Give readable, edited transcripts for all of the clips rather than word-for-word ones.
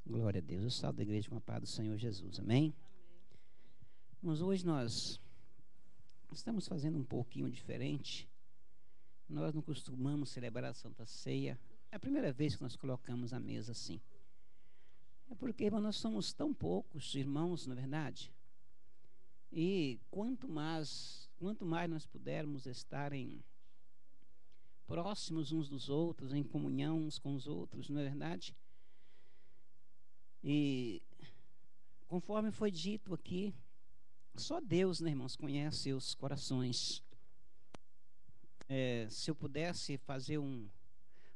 Glória a Deus. Eu salvo da igreja com a paz do Senhor Jesus. Amém? Mas hoje nós estamos fazendo um pouquinho diferente. Nós não costumamos celebrar a Santa Ceia. É a primeira vez que nós colocamos a mesa assim. É porque, irmão, nós somos tão poucos irmãos, na verdade. E quanto mais nós pudermos estar próximos uns dos outros, em comunhão uns com os outros, não é verdade? E conforme foi dito aqui, só Deus, né, irmãos, conhece os corações. Se eu pudesse fazer um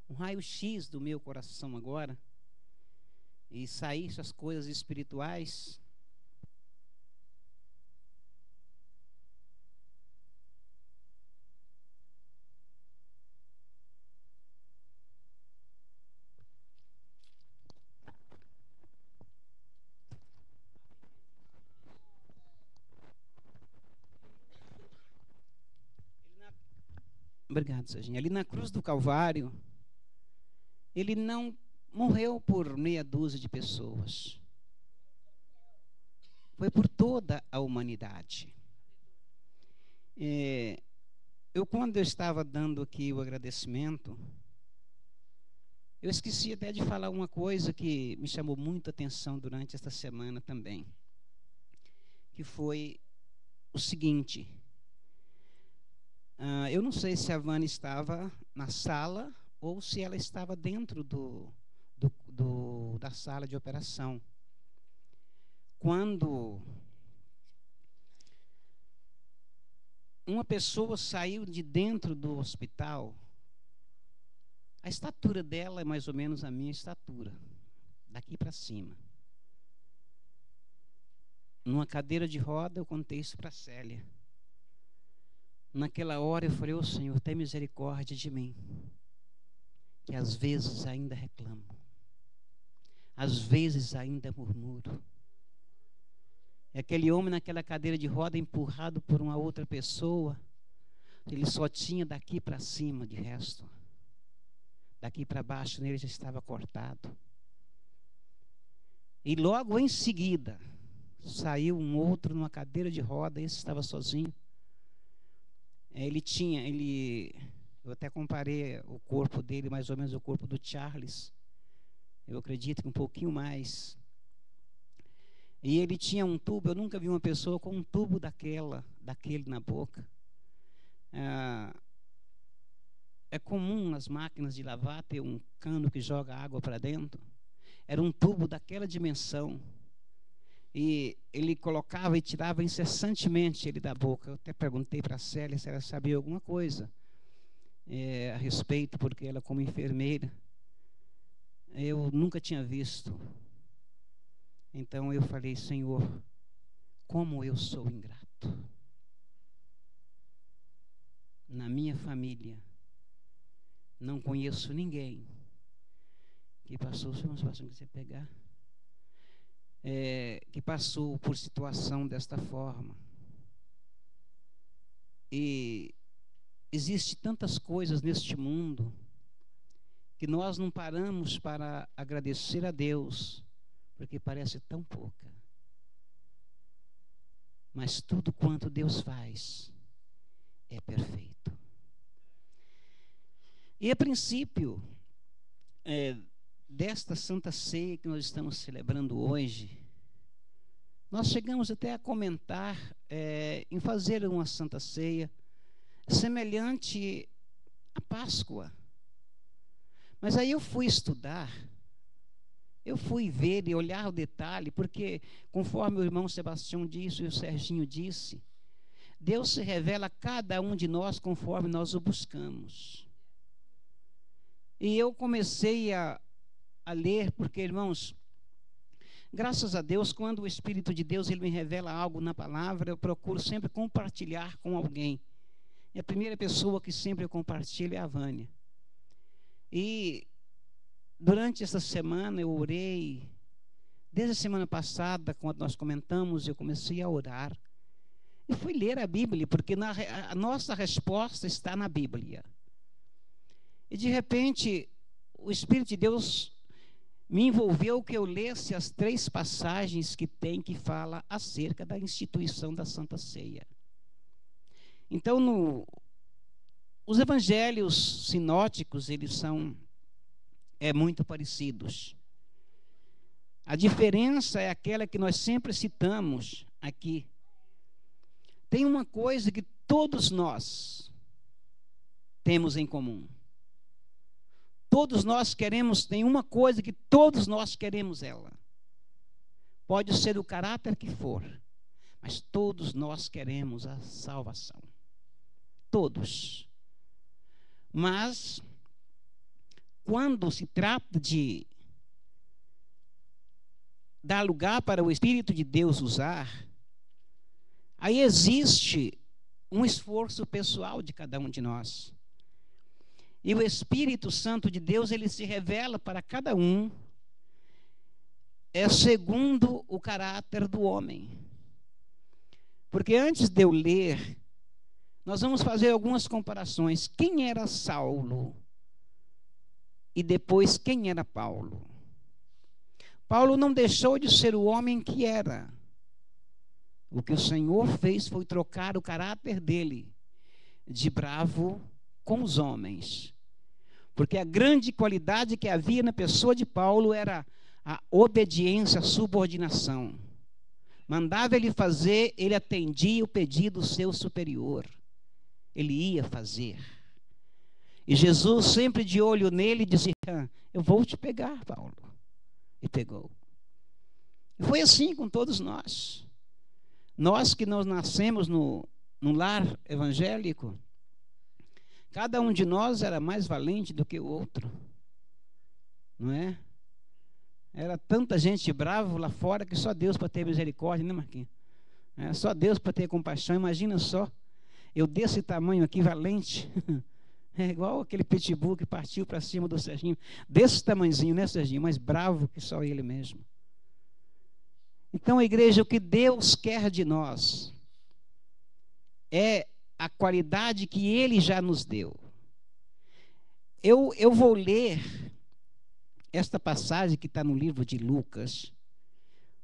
raio-x do meu coração agora e saísse as coisas espirituais, obrigado, Serginho. Ali na cruz do Calvário, ele não morreu por meia dúzia de pessoas. Foi por toda a humanidade. Quando eu estava dando aqui o agradecimento, eu esqueci até de falar uma coisa que me chamou muita atenção durante esta semana também, que foi o seguinte. Eu não sei se a Vânia estava na sala ou se ela estava dentro da sala de operação. Quando uma pessoa saiu de dentro do hospital, a estatura dela é mais ou menos a minha estatura, daqui para cima. Numa cadeira de roda, eu contei isso para a Célia. Naquela hora eu falei, ô Senhor, tem misericórdia de mim, que às vezes ainda reclamo, às vezes ainda murmuro. E aquele homem naquela cadeira de roda, empurrado por uma outra pessoa, ele só tinha daqui para cima, de resto. Daqui para baixo nele já estava cortado. E logo em seguida, saiu um outro numa cadeira de roda, esse estava sozinho. Eu até comparei o corpo dele, mais ou menos o corpo do Charles. Eu acredito que um pouquinho mais. E ele tinha um tubo, eu nunca vi uma pessoa com um tubo daquele na boca. É comum nas máquinas de lavar ter um cano que joga água para dentro. Era um tubo daquela dimensão. E ele colocava e tirava incessantemente ele da boca. Eu até perguntei para a Célia se ela sabia alguma coisa a respeito, porque ela, como enfermeira, eu nunca tinha visto. Então eu falei, Senhor, como eu sou ingrato. Na minha família, não conheço ninguém que passou, se não quiser pegar, que passou por situação desta forma. E existe tantas coisas neste mundo que nós não paramos para agradecer a Deus, porque parece tão pouca. Mas tudo quanto Deus faz é perfeito. E a princípio desta Santa Ceia que nós estamos celebrando hoje, nós chegamos até a comentar em fazer uma Santa Ceia semelhante à Páscoa. Mas aí eu fui estudar, eu fui ver e olhar o detalhe, porque conforme o irmão Sebastião disse e o Serginho disse, Deus se revela a cada um de nós conforme nós o buscamos. E eu comecei a ler, porque, irmãos, graças a Deus, quando o Espírito de Deus ele me revela algo na palavra, eu procuro sempre compartilhar com alguém. E a primeira pessoa que sempre eu compartilho é a Vânia. E durante essa semana eu orei, desde a semana passada, quando nós comentamos, eu comecei a orar. E fui ler a Bíblia, porque a nossa resposta está na Bíblia. E de repente, o Espírito de Deus me envolveu que eu lesse as 3 passagens que fala acerca da instituição da Santa Ceia. Então, os evangelhos sinóticos, eles são muito parecidos. A diferença é aquela que nós sempre citamos aqui. Tem uma coisa que todos nós temos em comum. Todos nós queremos, tem uma coisa que todos nós queremos ela. Pode ser do caráter que for, mas todos nós queremos a salvação. Todos. Mas, quando se trata de dar lugar para o Espírito de Deus usar, aí existe um esforço pessoal de cada um de nós. E o Espírito Santo de Deus, ele se revela para cada um, segundo o caráter do homem. Porque antes de eu ler, nós vamos fazer algumas comparações. Quem era Saulo? E depois, quem era Paulo? Paulo não deixou de ser o homem que era. O que o Senhor fez foi trocar o caráter dele de bravo com os homens. Porque a grande qualidade que havia na pessoa de Paulo era a obediência, a subordinação. Mandava ele fazer, ele atendia o pedido do seu superior. Ele ia fazer. E Jesus, sempre de olho nele, dizia: eu vou te pegar, Paulo. E pegou. E foi assim com todos nós. Nós que nós nascemos no lar evangélico, cada um de nós era mais valente do que o outro. Não é? Era tanta gente brava lá fora que só Deus para ter misericórdia, né, Marquinhos? Só Deus para ter compaixão. Imagina só, eu desse tamanho aqui, valente. É igual aquele pitbull que partiu para cima do Serginho. Desse tamanhozinho, né, Serginho? Mais bravo que só ele mesmo. Então, a igreja, o que Deus quer de nós é a qualidade que Ele já nos deu. Eu vou ler esta passagem que está no livro de Lucas,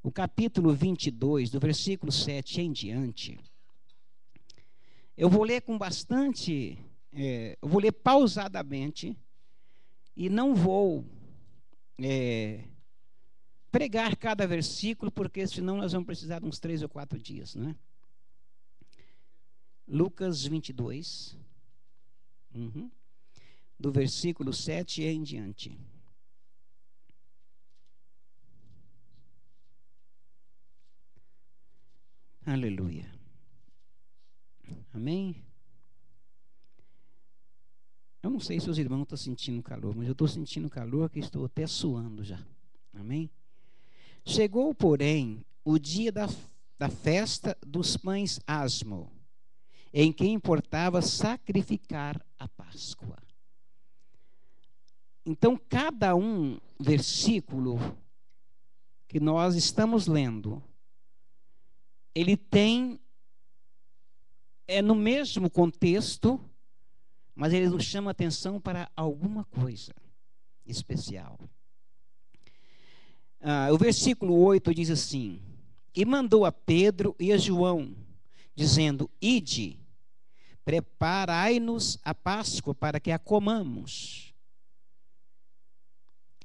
o capítulo 22, do versículo 7 em diante. Eu vou ler com bastante... eu vou ler pausadamente e não vou pregar cada versículo, porque senão nós vamos precisar de uns 3 ou 4 dias, não é? Lucas 22, do versículo 7 em diante. Aleluia. Amém? Eu não sei se os irmãos estão sentindo calor, mas eu estou sentindo calor que estou até suando já. Amém? Chegou, porém, o dia da festa dos pães asmo, em que importava sacrificar a Páscoa. Então, cada versículo que nós estamos lendo, ele tem, no mesmo contexto, mas ele nos chama atenção para alguma coisa especial. O versículo 8 diz assim: e mandou a Pedro e a João, dizendo: ide, preparai-nos a Páscoa para que a comamos.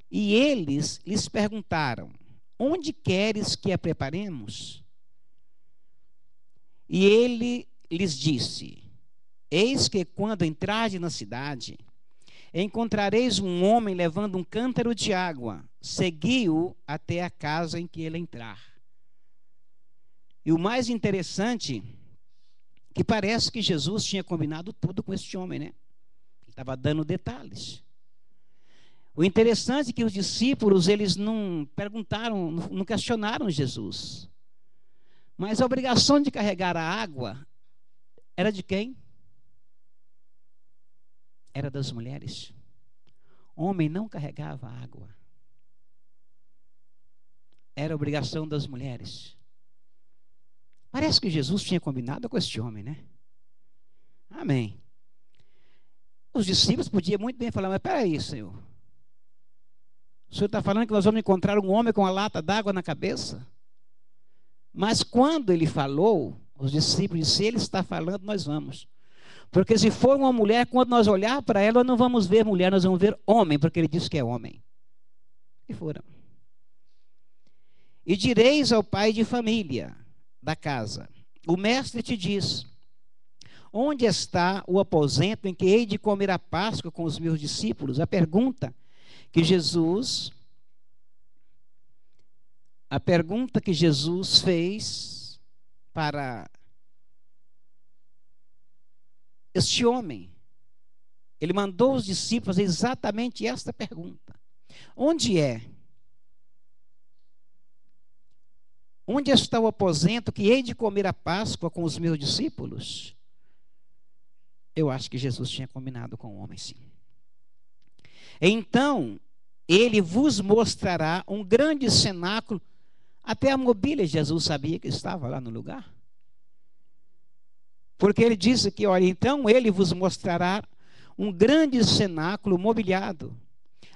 E eles lhes perguntaram: onde queres que a preparemos? E ele lhes disse: eis que quando entrardes na cidade, encontrareis um homem levando um cântaro de água, segui-o até a casa em que ele entrar. E o mais interessante, que parece que Jesus tinha combinado tudo com este homem, né? Ele estava dando detalhes. O interessante é que os discípulos, eles não perguntaram, não questionaram Jesus. Mas a obrigação de carregar a água era de quem? Era das mulheres. Homem não carregava água. Era obrigação das mulheres. Parece que Jesus tinha combinado com este homem, né? Amém. Os discípulos podiam muito bem falar: mas peraí, Senhor, O senhor está falando que nós vamos encontrar um homem com a lata d'água na cabeça? Mas quando ele falou, os discípulos disseram, se ele está falando, nós vamos. Porque se for uma mulher, quando nós olhar para ela, nós não vamos ver mulher, nós vamos ver homem, porque ele disse que é homem. E foram. E direis ao pai de família da casa, o mestre te diz, onde está o aposento em que hei de comer a Páscoa com os meus discípulos? A pergunta que Jesus fez para este homem, ele mandou os discípulos fazer exatamente esta pergunta. Onde é? Onde está o aposento que hei de comer a Páscoa com os meus discípulos? Eu acho que Jesus tinha combinado com o homem, sim. Então, ele vos mostrará um grande cenáculo. Até a mobília, Jesus sabia que estava lá no lugar. Porque ele disse que, olha, então ele vos mostrará um grande cenáculo mobiliado.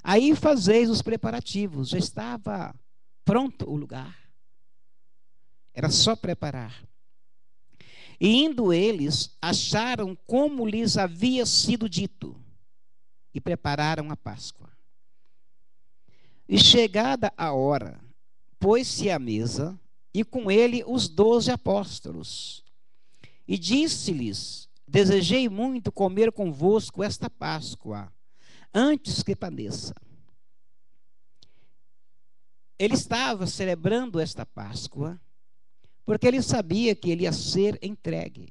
Aí fazeis os preparativos. Já estava pronto o lugar. Era só preparar. E indo eles, acharam como lhes havia sido dito. E prepararam a Páscoa. E chegada a hora, pôs-se à mesa, e com ele os 12 apóstolos. E disse-lhes, desejei muito comer convosco esta Páscoa, antes que padeça. Ele estava celebrando esta Páscoa, porque ele sabia que ele ia ser entregue.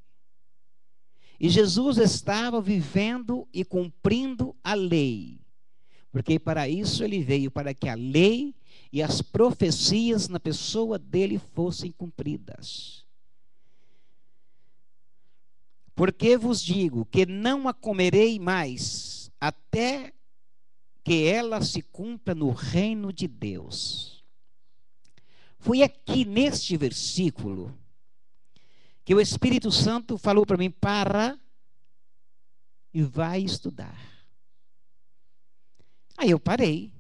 E Jesus estava vivendo e cumprindo a lei. Porque para isso ele veio, para que a lei e as profecias na pessoa dele fossem cumpridas. Porque vos digo que não a comerei mais, até que ela se cumpra no reino de Deus. Foi aqui neste versículo que o Espírito Santo falou para mim, para e vai estudar. Aí eu parei.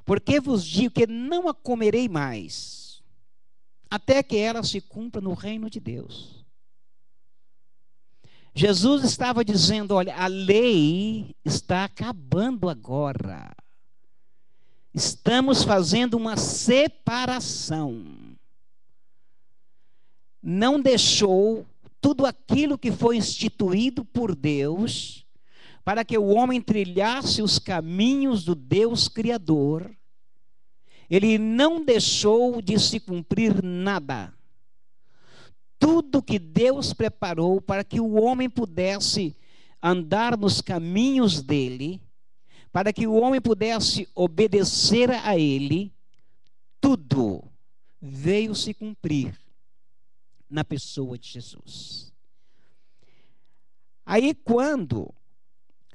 Porque vos digo que não a comerei mais, até que ela se cumpra no reino de Deus. Jesus estava dizendo, olha, a lei está acabando agora. Estamos fazendo uma separação. Não deixou tudo aquilo que foi instituído por Deus para que o homem trilhasse os caminhos do Deus Criador. Ele não deixou de se cumprir nada. Tudo que Deus preparou para que o homem pudesse andar nos caminhos dele, para que o homem pudesse obedecer a ele, tudo veio se cumprir na pessoa de Jesus. Aí quando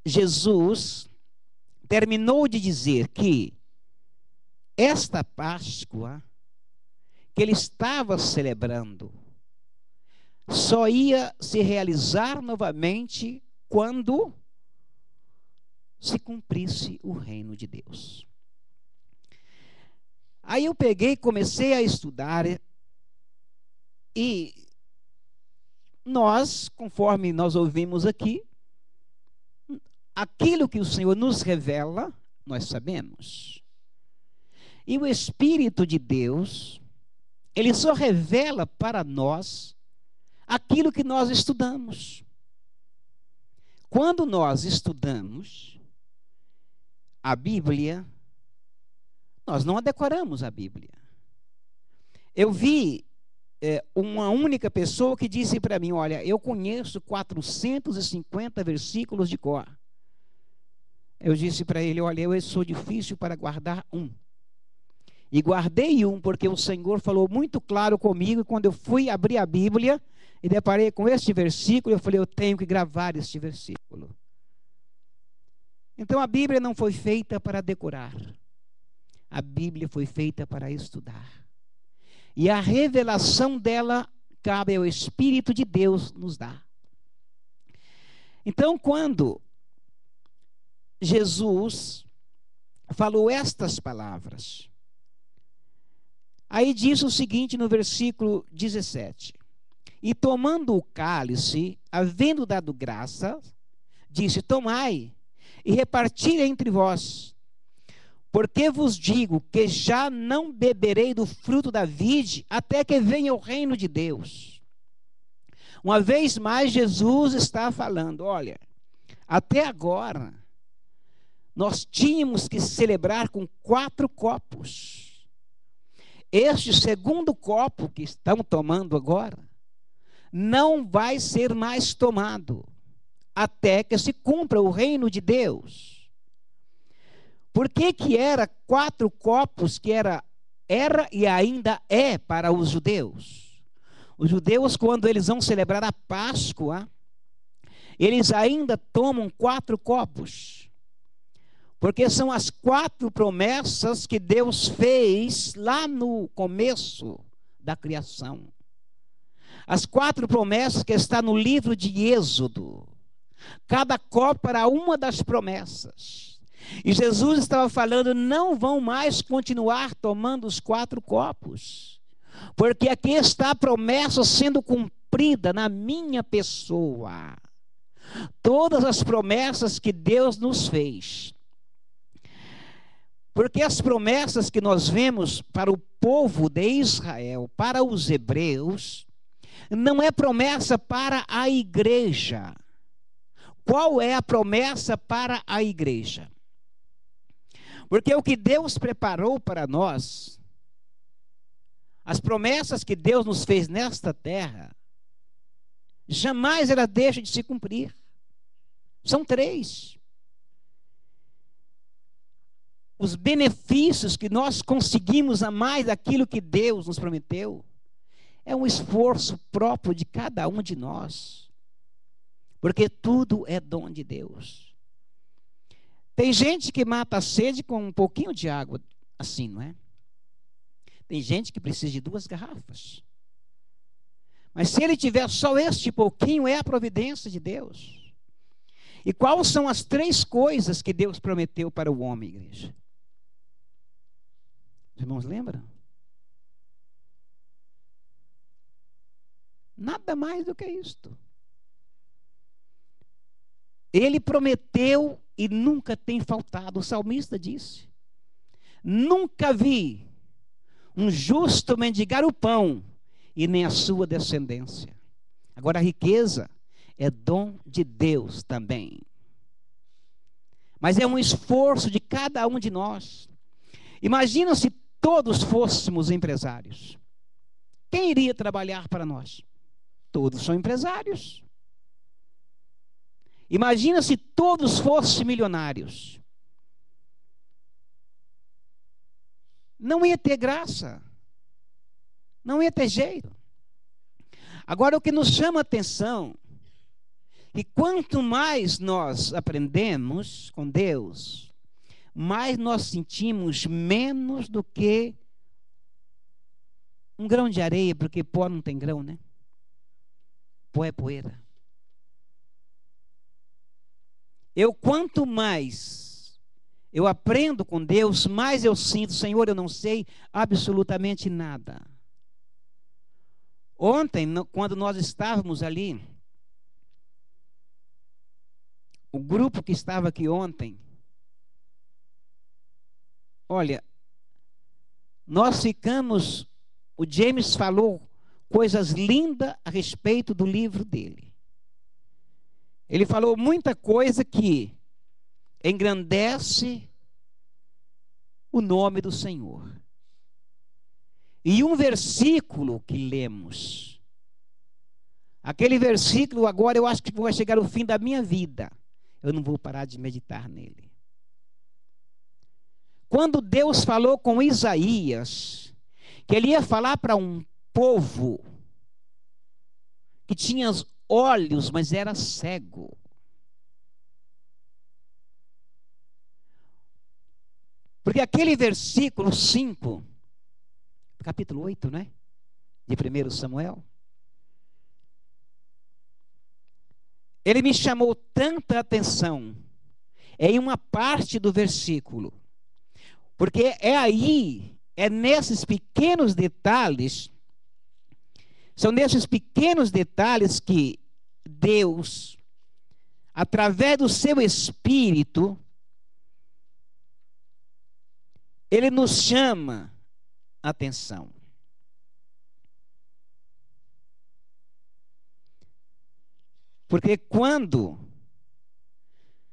Jesus terminou de dizer que esta Páscoa que ele estava celebrando só ia se realizar novamente quando se cumprisse o reino de Deus. Aí eu peguei e comecei a estudar e nós, conforme nós ouvimos aqui, aquilo que o Senhor nos revela, nós sabemos. E o Espírito de Deus, ele só revela para nós aquilo que nós estudamos. Quando nós estudamos a Bíblia, nós não decoramos a Bíblia. Eu vi uma única pessoa que disse para mim, olha, eu conheço 450 versículos de cor. Eu disse para ele, olha, eu sou difícil para guardar um. E guardei um, porque o Senhor falou muito claro comigo, e quando eu fui abrir a Bíblia, e deparei com este versículo, eu falei, eu tenho que gravar este versículo. Então a Bíblia não foi feita para decorar. A Bíblia foi feita para estudar. E a revelação dela cabe ao Espírito de Deus nos dar. Então quando Jesus falou estas palavras. Aí diz o seguinte no versículo 17: e tomando o cálice, havendo dado graça, disse: tomai e reparti entre vós, porque vos digo que já não beberei do fruto da vide até que venha o reino de Deus. Uma vez mais Jesus está falando: olha, até agora nós tínhamos que celebrar com 4 copos. Este segundo copo que estão tomando agora não vai ser mais tomado até que se cumpra o reino de Deus. Por que era 4 copos que era e ainda é para os judeus? Os judeus, quando eles vão celebrar a Páscoa, eles ainda tomam 4 copos. Porque são as 4 promessas que Deus fez lá no começo da criação. As 4 promessas que estão no livro de Êxodo. Cada copo era uma das promessas. E Jesus estava falando: não vão mais continuar tomando os 4 copos. Porque aqui está a promessa sendo cumprida na minha pessoa. Todas as promessas que Deus nos fez. Porque as promessas que nós vemos para o povo de Israel, para os hebreus, não é promessa para a igreja. Qual é a promessa para a igreja? Porque o que Deus preparou para nós, as promessas que Deus nos fez nesta terra, jamais ela deixa de se cumprir. São 3. Os benefícios que nós conseguimos a mais daquilo que Deus nos prometeu, é um esforço próprio de cada um de nós. Porque tudo é dom de Deus. Tem gente que mata a sede com um pouquinho de água, assim, não é? Tem gente que precisa de 2 garrafas. Mas se ele tiver só este pouquinho, é a providência de Deus. E quais são as 3 coisas que Deus prometeu para o homem, igreja? Os irmãos lembram? Nada mais do que isto. Ele prometeu e nunca tem faltado. O salmista disse: nunca vi um justo mendigar o pão e nem a sua descendência. Agora a riqueza é dom de Deus também. Mas é um esforço de cada um de nós. Imagina se todos fôssemos empresários. Quem iria trabalhar para nós? Todos são empresários. Imagina se todos fossem milionários. Não ia ter graça. Não ia ter jeito. Agora o que nos chama a atenção, que quanto mais nós aprendemos com Deus, mais nós sentimos menos do que um grão de areia, porque pó não tem grão, né? Pó é poeira. Quanto mais eu aprendo com Deus, mais eu sinto: Senhor, eu não sei absolutamente nada. Ontem, quando nós estávamos ali, o grupo que estava aqui ontem, olha, nós ficamos, o James falou coisas lindas a respeito do livro dele. Ele falou muita coisa que engrandece o nome do Senhor. E um versículo que lemos, aquele versículo agora eu acho que vai chegar ao fim da minha vida. Eu não vou parar de meditar nele. Quando Deus falou com Isaías, que ele ia falar para um povo que tinha olhos, mas era cego. Porque aquele versículo 5, capítulo 8, né? De 1 Samuel. Ele me chamou tanta atenção. Em uma parte do versículo. Porque é nesses pequenos detalhes, são nesses pequenos detalhes que Deus, através do seu Espírito, Ele nos chama a atenção. Porque quando...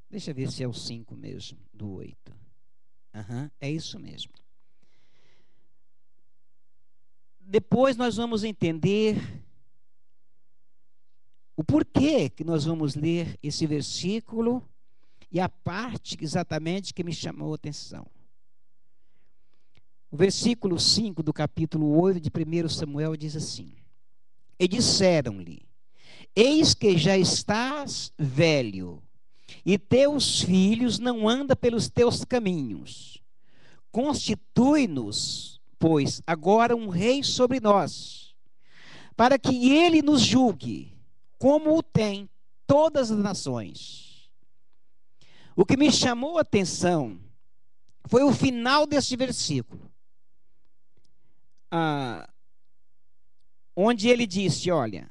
Deixa eu ver se é o 5 mesmo, do 8. É isso mesmo. Depois nós vamos entender o porquê que nós vamos ler esse versículo e a parte exatamente que me chamou a atenção. O versículo 5 do capítulo 8 de 1 Samuel diz assim: E disseram-lhe: Eis que já estás velho, e teus filhos não andam pelos teus caminhos. Constitui-nos, pois, agora um rei sobre nós, para que ele nos julgue, como o tem todas as nações. O que me chamou a atenção foi o final desse versículo, onde ele disse, olha,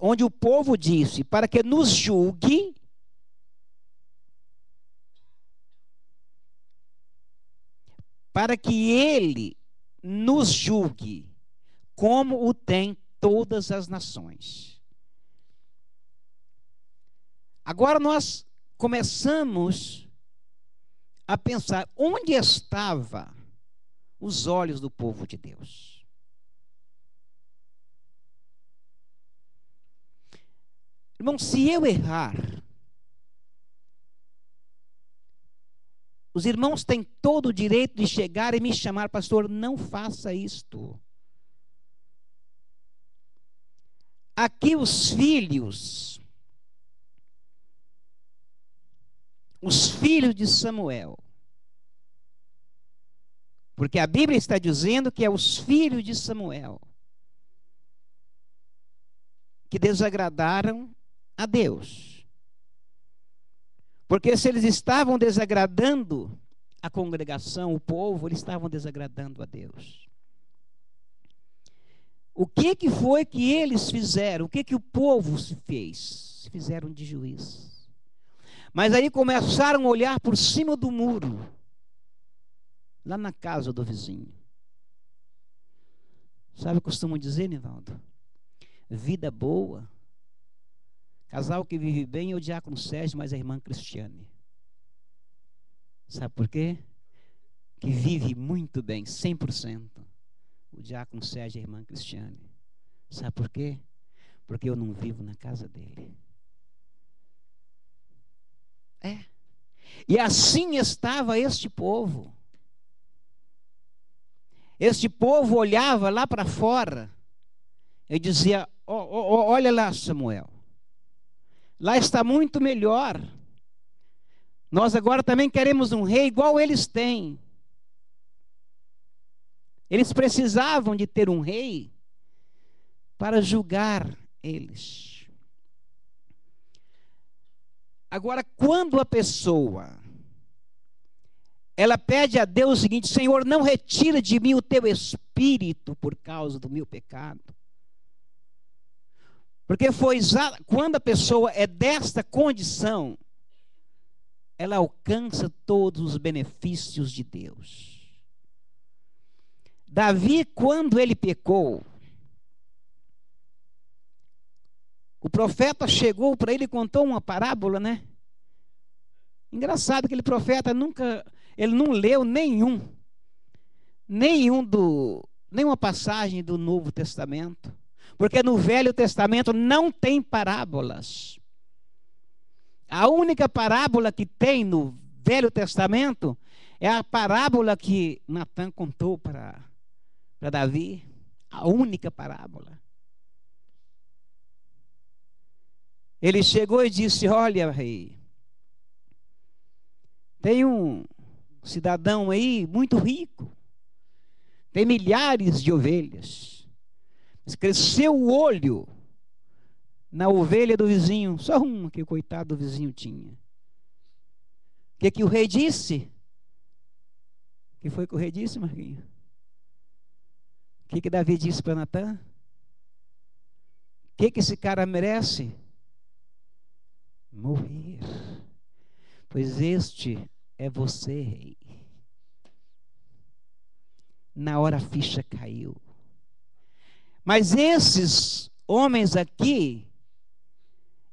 onde o povo disse, para que nos julgue, para que ele nos julgue, como o tem todas as nações. Agora nós começamos a pensar, onde estavam os olhos do povo de Deus? Irmão, se eu errar, os irmãos têm todo o direito de chegar e me chamar, pastor, não faça isto. Aqui os filhos de Samuel, porque a Bíblia está dizendo que é os filhos de Samuel que desagradaram a Deus. Porque se eles estavam desagradando a congregação, o povo, eles estavam desagradando a Deus. O que foi que eles fizeram? O que o povo se fez? Se fizeram de juiz. Mas aí começaram a olhar por cima do muro, lá na casa do vizinho. Sabe o que costumam dizer, Nivaldo? Vida boa. Casal que vive bem é o diácono Sérgio, mas a irmã Cristiane. Sabe por quê? Que vive muito bem, 100%. O diácono Sérgio e a irmã Cristiane. Sabe por quê? Porque eu não vivo na casa dele. E assim estava este povo. Este povo olhava lá para fora e dizia, olha lá, Samuel. Lá está muito melhor. Nós agora também queremos um rei igual eles têm. Eles precisavam de ter um rei para julgar eles. Agora, quando a pessoa ela pede a Deus o seguinte, Senhor, não retira de mim o teu espírito por causa do meu pecado. Porque foi quando a pessoa é desta condição, ela alcança todos os benefícios de Deus. Davi, quando ele pecou, o profeta chegou para ele e contou uma parábola, né? Engraçado que aquele profeta ele não leu nenhuma passagem do Novo Testamento. Porque no Velho Testamento não tem parábolas. A única parábola que tem no Velho Testamento é a parábola que Natã contou para Davi. A única parábola. Ele chegou e disse, olha, rei, tem um cidadão aí muito rico, tem milhares de ovelhas. Cresceu o olho na ovelha do vizinho, só uma que o coitado do vizinho tinha. O que o rei disse? Que foi que o rei disse, Marquinhos? O que Davi disse para Natan? O que esse cara merece? Morrer. Pois este é você, rei. Na hora a ficha caiu. Mas esses homens aqui,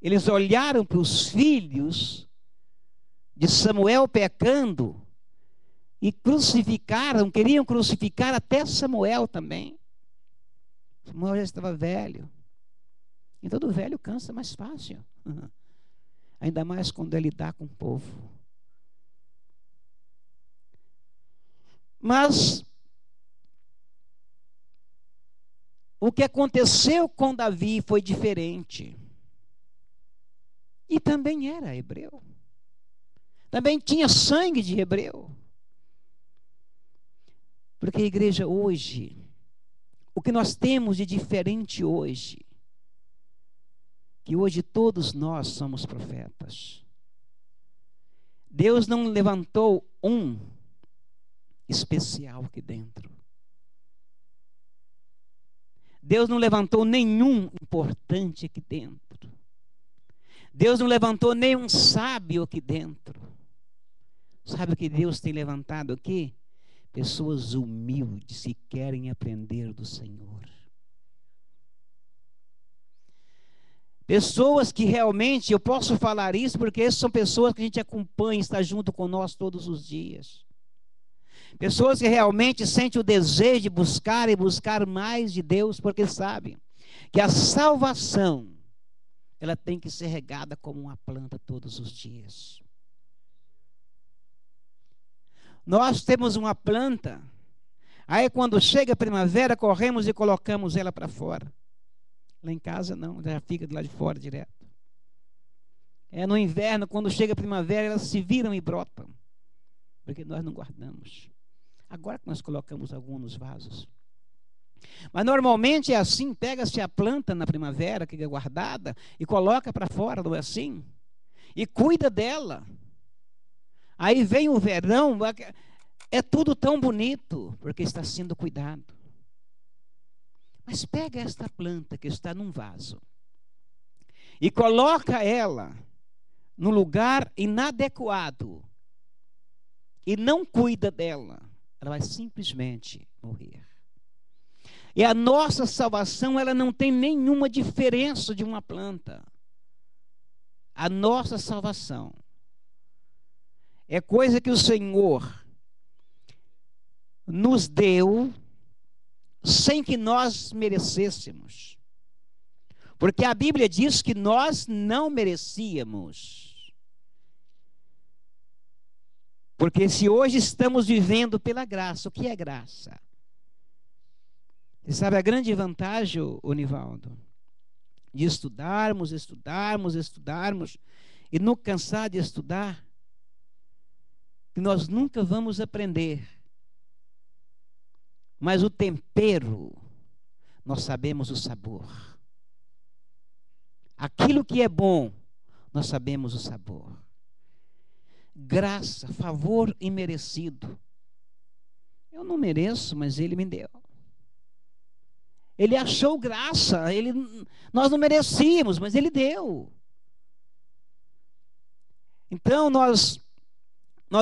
eles olharam para os filhos de Samuel pecando e crucificaram, queriam crucificar até Samuel também. Samuel já estava velho. E todo velho cansa mais fácil. Ainda mais quando é lidar com o povo. Mas o que aconteceu com Davi foi diferente. E também era hebreu. Também tinha sangue de hebreu. Porque a igreja hoje, o que nós temos de diferente hoje, que hoje todos nós somos profetas. Deus não levantou um especial aqui dentro. Deus não levantou nenhum importante aqui dentro. Deus não levantou nenhum sábio aqui dentro. Sabe o que Deus tem levantado aqui? Pessoas humildes que querem aprender do Senhor. Pessoas que realmente, eu posso falar isso porque essas são pessoas que a gente acompanha, está junto com nós todos os dias. Pessoas que realmente sentem o desejo de buscar e buscar mais de Deus, porque sabem que a salvação, ela tem que ser regada como uma planta todos os dias. Nós temos uma planta, aí quando chega a primavera, corremos e colocamos ela para fora. Lá em casa não, já fica do lado de fora direto. No inverno, quando chega a primavera, elas se viram e brotam. Porque nós não guardamos. Agora que nós colocamos alguns nos vasos. Mas normalmente é assim, pega-se a planta na primavera, que é guardada, e coloca para fora, não é assim? E cuida dela. Aí vem o verão, é tudo tão bonito, porque está sendo cuidado. Mas pega esta planta que está num vaso e coloca ela num lugar inadequado e não cuida dela, ela vai simplesmente morrer. E a nossa salvação, ela não tem nenhuma diferença de uma planta. A nossa salvação é coisa que o Senhor nos deu sem que nós merecêssemos. Porque a Bíblia diz que nós não merecíamos. Porque se hoje estamos vivendo pela graça, o que é graça? Você sabe a grande vantagem, Nivaldo, de estudarmos e não cansar de estudar? Que nós nunca vamos aprender. Mas o tempero, nós sabemos o sabor. Aquilo que é bom, nós sabemos o sabor. Graça, favor imerecido. Eu não mereço, mas Ele me deu. Ele achou graça, nós não merecíamos, mas Ele deu. Então nós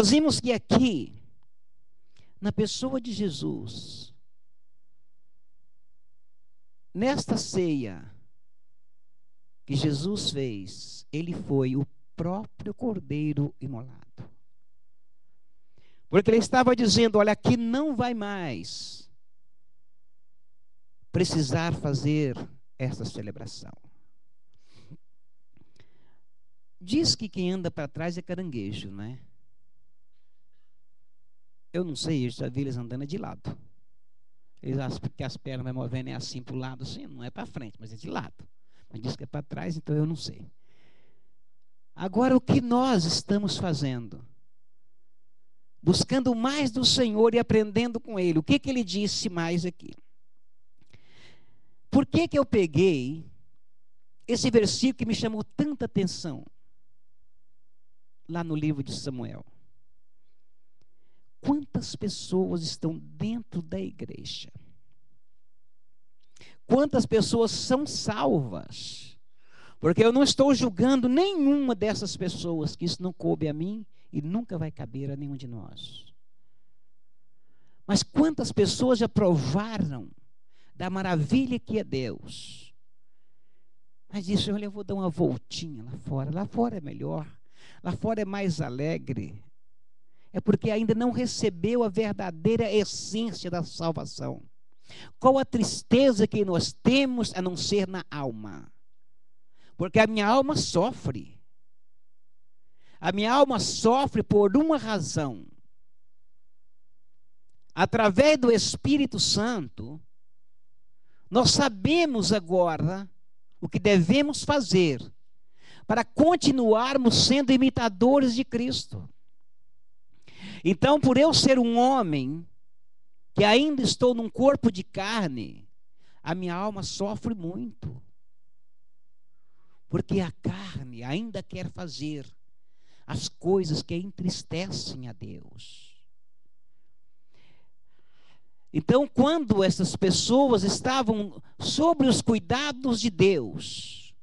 vimos que aqui, na pessoa de Jesus, nesta ceia que Jesus fez, Ele foi o próprio Cordeiro imolado. Porque Ele estava dizendo, olha, aqui não vai mais precisar fazer essa celebração. Diz que quem anda para trás é caranguejo, não é? Eu não sei, eu já vi eles andando de lado. Porque as pernas vai movendo é assim para o lado, assim, não é para frente, mas é de lado. Mas diz que é para trás, então eu não sei. Agora, o que nós estamos fazendo? Buscando mais do Senhor e aprendendo com Ele. O que Ele disse mais aqui? Por que eu peguei esse versículo que me chamou tanta atenção? Lá no livro de Samuel. quantas pessoas estão dentro da igreja? Quantas pessoas são salvas? Porque eu não estou julgando nenhuma dessas pessoas, que isso não coube a mim e nunca vai caber a nenhum de nós. Mas quantas pessoas já provaram da maravilha que é Deus? Mas disse: olha, eu vou dar uma voltinha lá fora. Lá fora é melhor. Lá fora é mais alegre. É porque ainda não recebeu a verdadeira essência da salvação. Qual a tristeza que nós temos a não ser na alma? Porque a minha alma sofre. A minha alma sofre por uma razão. Através do Espírito Santo, nós sabemos agora o que devemos fazer para continuarmos sendo imitadores de Cristo. Então, por eu ser um homem que ainda estou num corpo de carne, a minha alma sofre muito. Porque a carne ainda quer fazer as coisas que entristecem a Deus. Então, quando essas pessoas estavam sob os cuidados de Deus,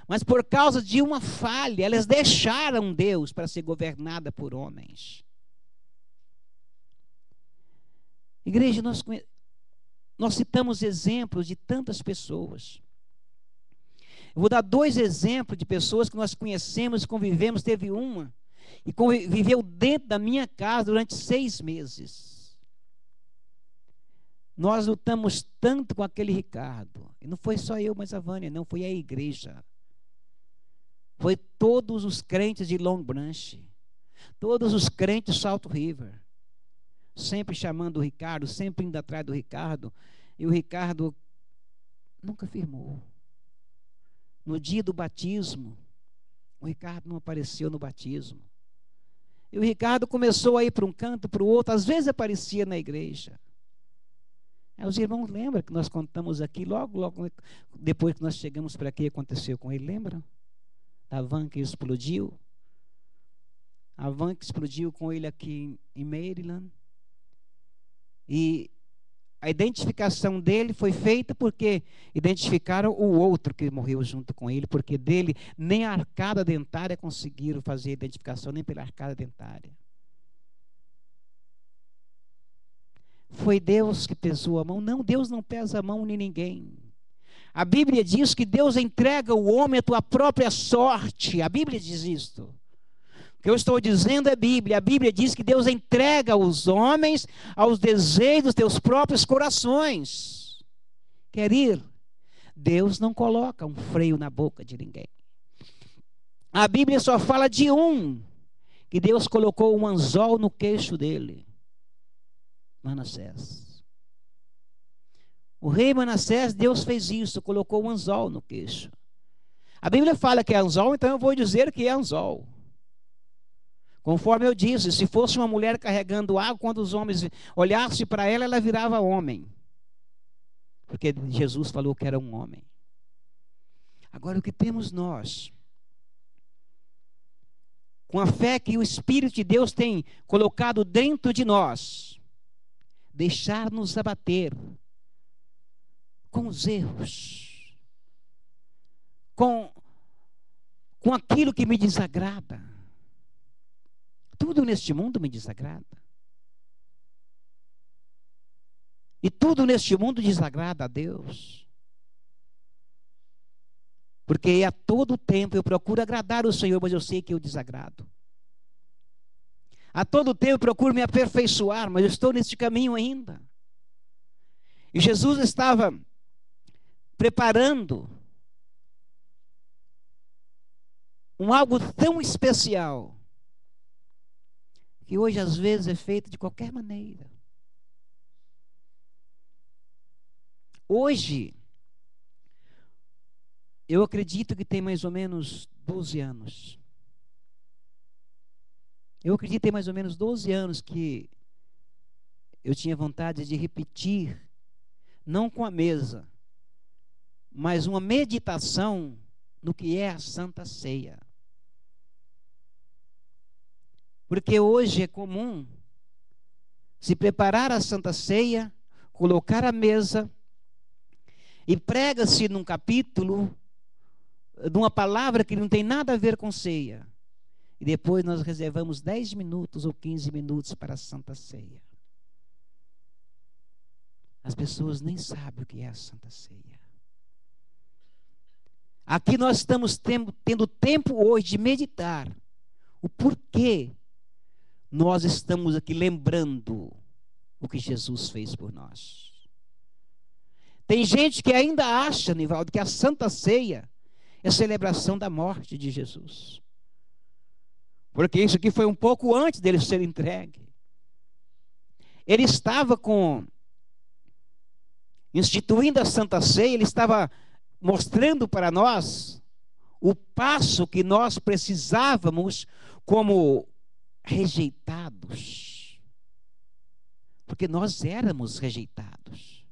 mas por causa de uma falha, elas deixaram Deus para ser governada por homens. Igreja, nós citamos exemplos de tantas pessoas. Eu vou dar 2 exemplos de pessoas que nós conhecemos e convivemos. Teve uma e viveu dentro da minha casa durante 6 meses. Nós lutamos tanto com aquele Ricardo. E não foi só eu, mas a Vânia, não. Foi a igreja. Foi todos os crentes de Long Branch. Todos os crentes de Salt River. Sempre chamando o Ricardo, sempre indo atrás do Ricardo. E o Ricardo nunca firmou. No dia do batismo, o Ricardo não apareceu no batismo. E o Ricardo começou a ir para um canto, para o outro. Às vezes aparecia na igreja. Aí os irmãos lembram que nós contamos aqui, logo depois que nós chegamos para aqui, aconteceu com ele, lembram? Da van que explodiu. A van que explodiu com ele aqui em Maryland. E a identificação dele foi feita porque identificaram o outro que morreu junto com ele, porque dele nem a arcada dentária conseguiram fazer a identificação, nem pela arcada dentária. Foi Deus que pesou a mão? Não, Deus não pesa a mão nem ninguém. A Bíblia diz que Deus entrega o homem à tua própria sorte. A Bíblia diz isto. O que eu estou dizendo é Bíblia. A Bíblia diz que Deus entrega os homens aos desejos dos teus próprios corações. Quer ir? Deus não coloca um freio na boca de ninguém. A Bíblia só fala de um, que Deus colocou um anzol no queixo dele. Manassés. O rei Manassés, Deus fez isso, colocou um anzol no queixo. A Bíblia fala que é anzol, então eu vou dizer que é anzol. Conforme eu disse, se fosse uma mulher carregando água, quando os homens olhassem para ela, ela virava homem. Porque Jesus falou que era um homem. Agora, o que temos nós? Com a fé que o Espírito de Deus tem colocado dentro de nós, deixar-nos abater com os erros, com aquilo que me desagrada. Tudo neste mundo me desagrada. E tudo neste mundo desagrada a Deus. Porque a todo tempo eu procuro agradar o Senhor, mas eu sei que eu desagrado. A todo tempo eu procuro me aperfeiçoar, mas eu estou nesse caminho ainda. E Jesus estava preparando algo tão especial, que hoje às vezes é feito de qualquer maneira. Hoje, eu acredito que tem mais ou menos 12 anos. Eu acredito que tem mais ou menos 12 anos que eu tinha vontade de repetir, não com a mesa, mas uma meditação no que é a Santa Ceia. Porque hoje é comum se preparar a Santa Ceia, colocar a mesa, e prega-se num capítulo de uma palavra que não tem nada a ver com ceia. E depois nós reservamos 10 minutos ou 15 minutos para a Santa Ceia. As pessoas nem sabem o que é a Santa Ceia. Aqui nós estamos tendo tempo hoje de meditar o porquê nós estamos aqui lembrando o que Jesus fez por nós. Tem gente que ainda acha, Nivaldo, que a Santa Ceia é a celebração da morte de Jesus. Porque isso aqui foi um pouco antes dele ser entregue. Ele estava instituindo a Santa Ceia, ele estava mostrando para nós o passo que nós precisávamos como rejeitados. Porque nós éramos rejeitados.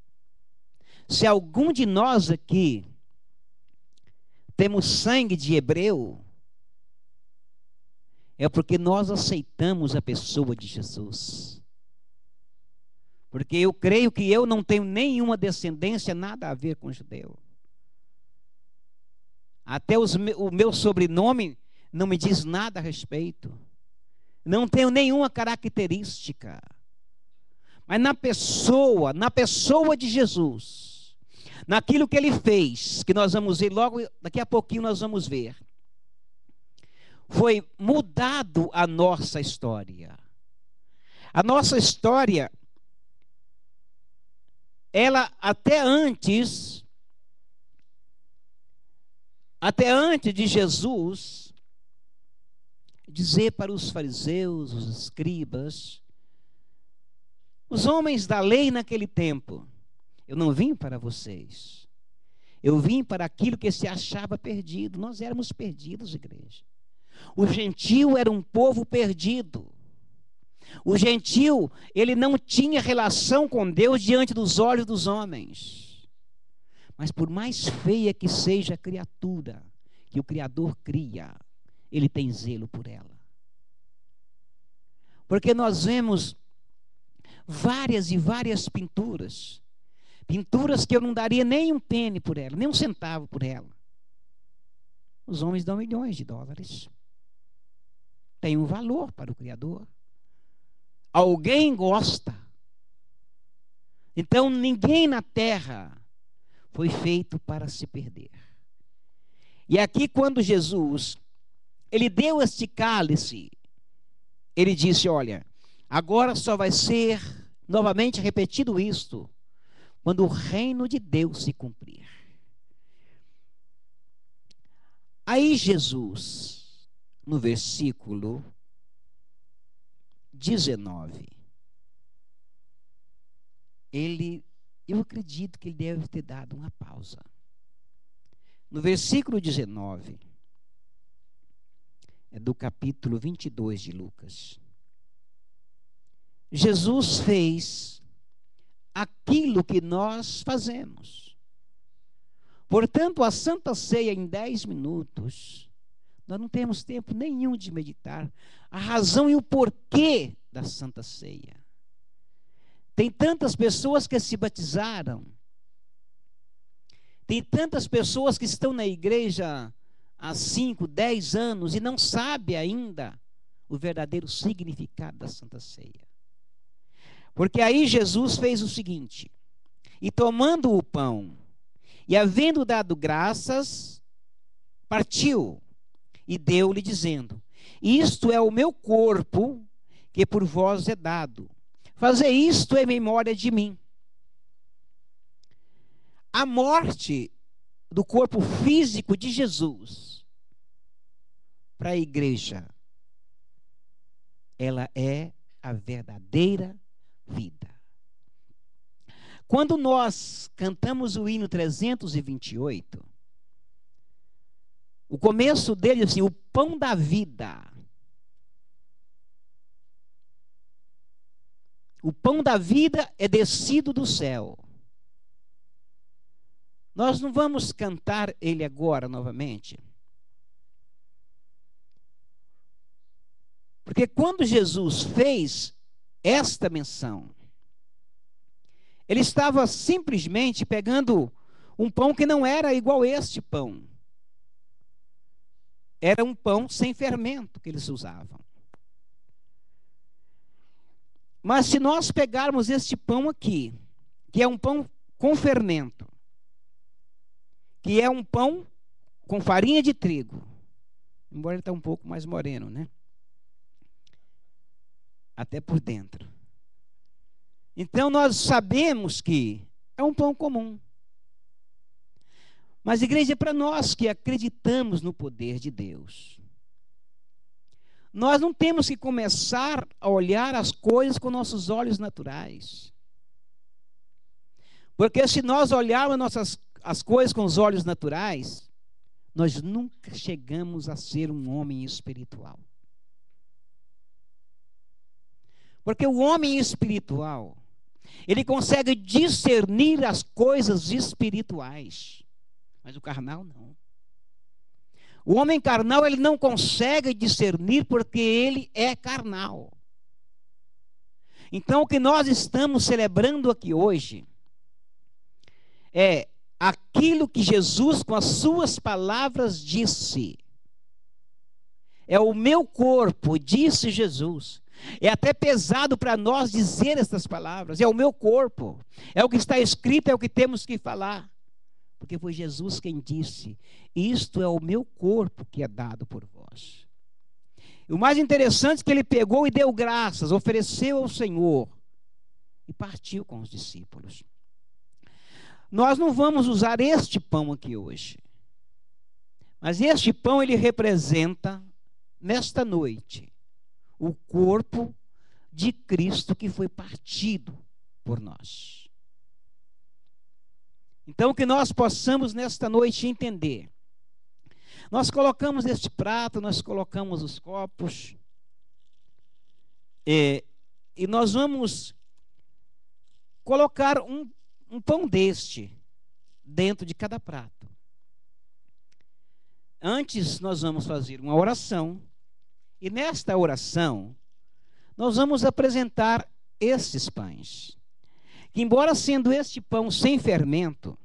Se algum de nós aqui temos sangue de hebreu, é porque nós aceitamos a pessoa de Jesus. Porque eu creio que eu não tenho nenhuma descendência, nada a ver com judeu. Até o meu sobrenome não me diz nada a respeito. Não tenho nenhuma característica. Mas na pessoa de Jesus, naquilo que ele fez, que nós vamos ver logo, daqui a pouquinho nós vamos ver, foi mudado a nossa história. A nossa história, ela até antes de Jesus dizer para os fariseus, os escribas, os homens da lei naquele tempo: eu não vim para vocês, eu vim para aquilo que se achava perdido. Nós éramos perdidos, igreja. O gentio era um povo perdido. O gentio, ele não tinha relação com Deus diante dos olhos dos homens. Mas por mais feia que seja a criatura que o Criador cria, ele tem zelo por ela. Porque nós vemos várias e várias pinturas. Pinturas que eu não daria nem um pene por ela, nem um centavo por ela. Os homens dão milhões de dólares. Tem um valor para o Criador. Alguém gosta. Então ninguém na terra foi feito para se perder. E aqui quando Jesus, ele deu este cálice, ele disse: olha, agora só vai ser novamente repetido isto quando o reino de Deus se cumprir. Aí Jesus, no versículo 19, eu acredito que ele deve ter dado uma pausa. No versículo 19, é do capítulo 22 de Lucas. Jesus fez aquilo que nós fazemos. Portanto, a Santa Ceia em 10 minutos, nós não temos tempo nenhum de meditar a razão e o porquê da Santa Ceia. Tem tantas pessoas que se batizaram. Tem tantas pessoas que estão na igreja há 5, 10 anos e não sabem ainda o verdadeiro significado da Santa Ceia. Porque aí Jesus fez o seguinte: e tomando o pão, e havendo dado graças, partiu e deu-lhe, dizendo: isto é o meu corpo, que por vós é dado. Fazei isto em memória de mim. A morte do corpo físico de Jesus para a igreja, ela é a verdadeira vida. Quando nós cantamos o hino 328, o começo dele é assim: o pão da vida. O pão da vida é descido do céu. Nós não vamos cantar ele agora novamente. Porque quando Jesus fez esta menção. Ele estava simplesmente pegando um pão que não era igual a este pão. Era um pão sem fermento que eles usavam. Mas se nós pegarmos este pão aqui, que é um pão com fermento, que é um pão com farinha de trigo, embora ele está um pouco mais moreno, né? Até por dentro. Então nós sabemos que é um pão comum. Mas, igreja, para nós que acreditamos no poder de Deus, nós não temos que começar a olhar as coisas com nossos olhos naturais. Porque se nós olharmos as coisas com os olhos naturais, nós nunca chegamos a ser um homem espiritual. Porque o homem espiritual, ele consegue discernir as coisas espirituais, mas o carnal não. O homem carnal, ele não consegue discernir porque ele é carnal. Então, o que nós estamos celebrando aqui hoje é aquilo que Jesus, com as suas palavras, disse. É o meu corpo, disse Jesus. É até pesado para nós dizer essas palavras. É o meu corpo. É o que está escrito, é o que temos que falar. Porque foi Jesus quem disse: isto é o meu corpo que é dado por vós. E o mais interessante é que ele pegou e deu graças, ofereceu ao Senhor e partiu com os discípulos. Nós não vamos usar este pão aqui hoje. Mas este pão, ele representa, nesta noite, o corpo de Cristo que foi partido por nós. Então, que nós possamos nesta noite entender. Nós colocamos este prato, nós colocamos os copos, e nós vamos colocar um pão deste dentro de cada prato. Antes, nós vamos fazer uma oração, e nesta oração, nós vamos apresentar esses pães. Que embora sendo este pão sem fermento,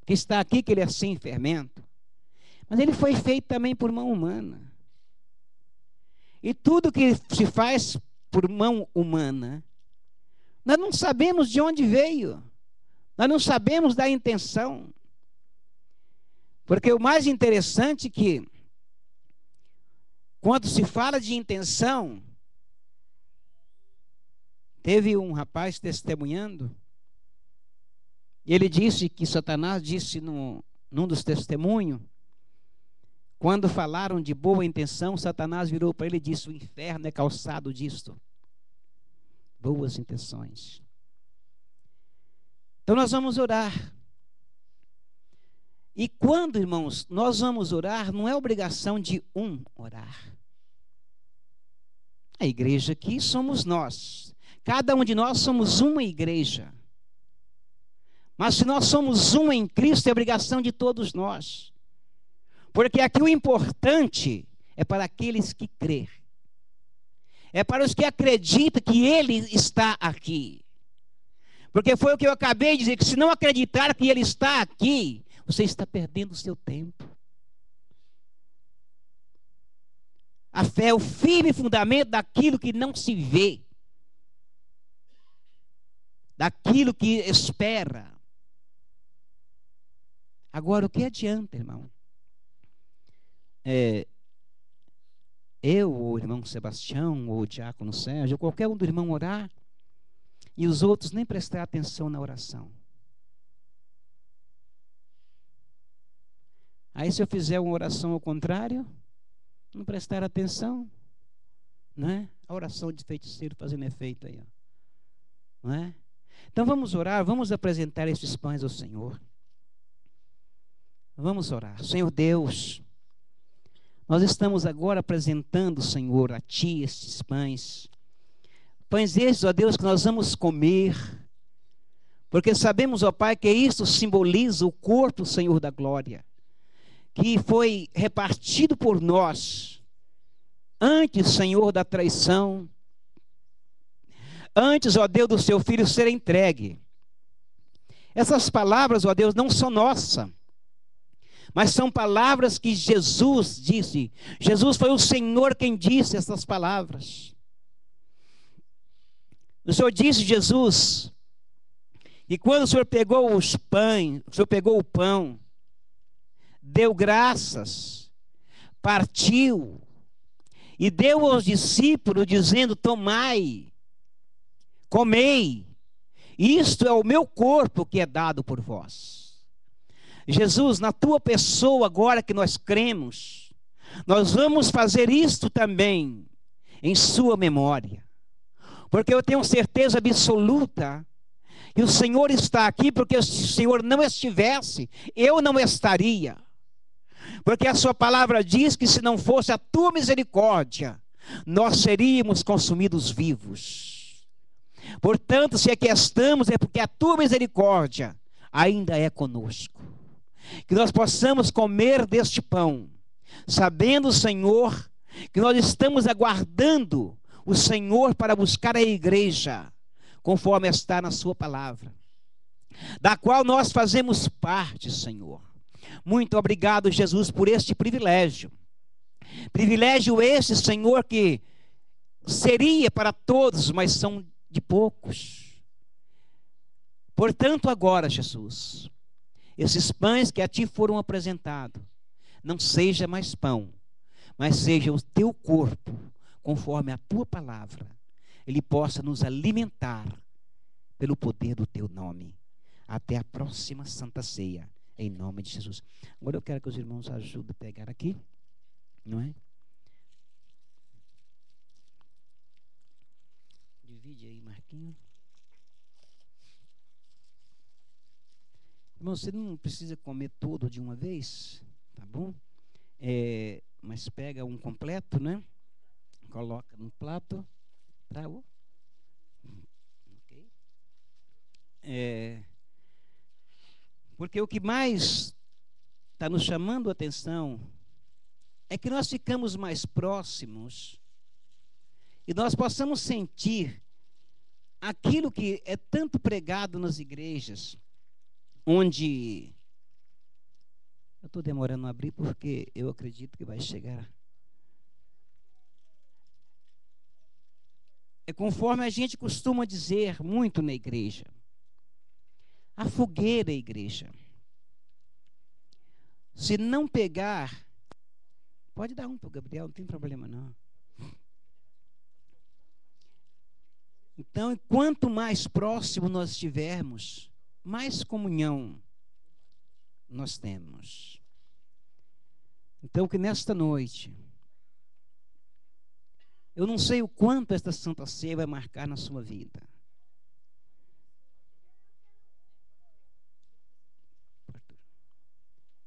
que está aqui que ele é sem fermento, mas ele foi feito também por mão humana. E tudo que se faz por mão humana, nós não sabemos de onde veio. Nós não sabemos da intenção. Porque o mais interessante é que, quando se fala de intenção, teve um rapaz testemunhando, e ele disse que Satanás disse num dos testemunhos, quando falaram de boa intenção, Satanás virou para ele e disse: o inferno é calçado disto. Boas intenções. Então nós vamos orar. E quando, irmãos, nós vamos orar, não é obrigação de um orar. A igreja aqui somos nós. Cada um de nós somos uma igreja. Mas se nós somos um em Cristo, é obrigação de todos nós. Porque aqui o importante é para aqueles que crêem. É para os que acreditam que Ele está aqui. Porque foi o que eu acabei de dizer, que se não acreditar que Ele está aqui, você está perdendo o seu tempo. A fé é o firme fundamento daquilo que não se vê. Daquilo que espera. Agora, o que adianta, irmão? Eu, ou o irmão Sebastião, ou o diácono Sérgio, ou qualquer um do irmão orar, e os outros nem prestar atenção na oração. Aí, se eu fizer uma oração ao contrário, não prestar atenção, não é? A oração de feiticeiro fazendo efeito aí, ó. Não é? Então vamos orar, vamos apresentar esses pães ao Senhor. Vamos orar. Senhor Deus, nós estamos agora apresentando, Senhor, a Ti estes pães. Pães estes, ó Deus, que nós vamos comer, porque sabemos, ó Pai, que isto simboliza o corpo, Senhor, da glória, que foi repartido por nós, antes, Senhor, da traição, antes, ó Deus, do seu Filho ser entregue. Essas palavras, ó Deus, não são nossas, mas são palavras que Jesus disse. Jesus foi o Senhor quem disse essas palavras. O Senhor disse, Jesus, e quando o Senhor pegou os pães, o Senhor pegou o pão, deu graças, partiu e deu aos discípulos, dizendo: tomai, comei, isto é o meu corpo que é dado por vós. Jesus, na tua pessoa, agora que nós cremos, nós vamos fazer isto também em sua memória, porque eu tenho certeza absoluta que o Senhor está aqui, porque se o Senhor não estivesse, eu não estaria. Porque a sua palavra diz que se não fosse a tua misericórdia, nós seríamos consumidos vivos. Portanto, se aqui estamos, é porque a tua misericórdia ainda é conosco. Que nós possamos comer deste pão, sabendo, Senhor, que nós estamos aguardando o Senhor para buscar a igreja, conforme está na sua palavra, da qual nós fazemos parte, Senhor. Muito obrigado, Jesus, por este privilégio. Privilégio este, Senhor, que seria para todos, mas são de poucos. Portanto, agora, Jesus, esses pães que a ti foram apresentados, não seja mais pão, mas seja o teu corpo, conforme a tua palavra, ele possa nos alimentar pelo poder do teu nome. Até a próxima Santa Ceia, em nome de Jesus. Agora eu quero que os irmãos ajudem a pegar aqui, não é? Divide aí, Marquinhos. Irmão, você não precisa comer todo de uma vez, tá bom? Mas pega um completo, né? Coloca no prato. Ok. Porque o que mais está nos chamando a atenção é que nós ficamos mais próximos e nós possamos sentir aquilo que é tanto pregado nas igrejas, onde eu estou demorando a abrir porque eu acredito que vai chegar. É conforme a gente costuma dizer muito na igreja: a fogueira, igreja. Se não pegar, pode dar um para o Gabriel, não tem problema não. Então, quanto mais próximo nós estivermos, mais comunhão nós temos. Então, que nesta noite, eu não sei o quanto esta Santa Ceia vai marcar na sua vida.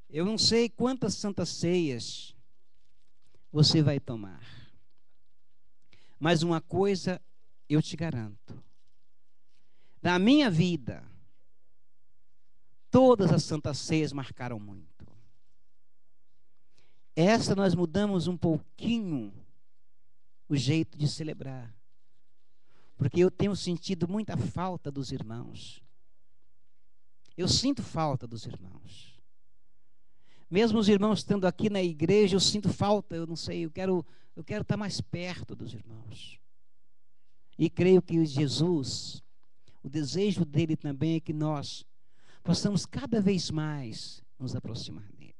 Eu não sei quantas Santas Ceias você vai tomar. Mas uma coisa eu te garanto: na minha vida, todas as Santas Ceias marcaram muito. Essa nós mudamos um pouquinho o jeito de celebrar, porque eu tenho sentido muita falta dos irmãos. Eu sinto falta dos irmãos. Mesmo os irmãos estando aqui na igreja, eu sinto falta, eu não sei, eu quero estar mais perto dos irmãos. E creio que Jesus, o desejo dele também é que nós possamos cada vez mais nos aproximar dele.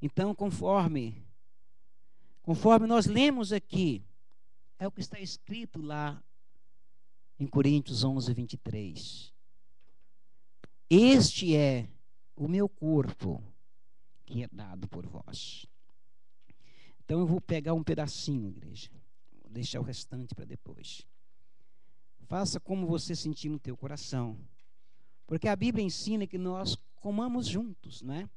Então, conforme nós lemos aqui, é o que está escrito lá em Coríntios 11, 23. Este é o meu corpo, que é dado por vós. Então eu vou pegar um pedacinho, igreja. Vou deixar o restante para depois. Faça como você sentir no teu coração. Porque a Bíblia ensina que nós comamos juntos, né?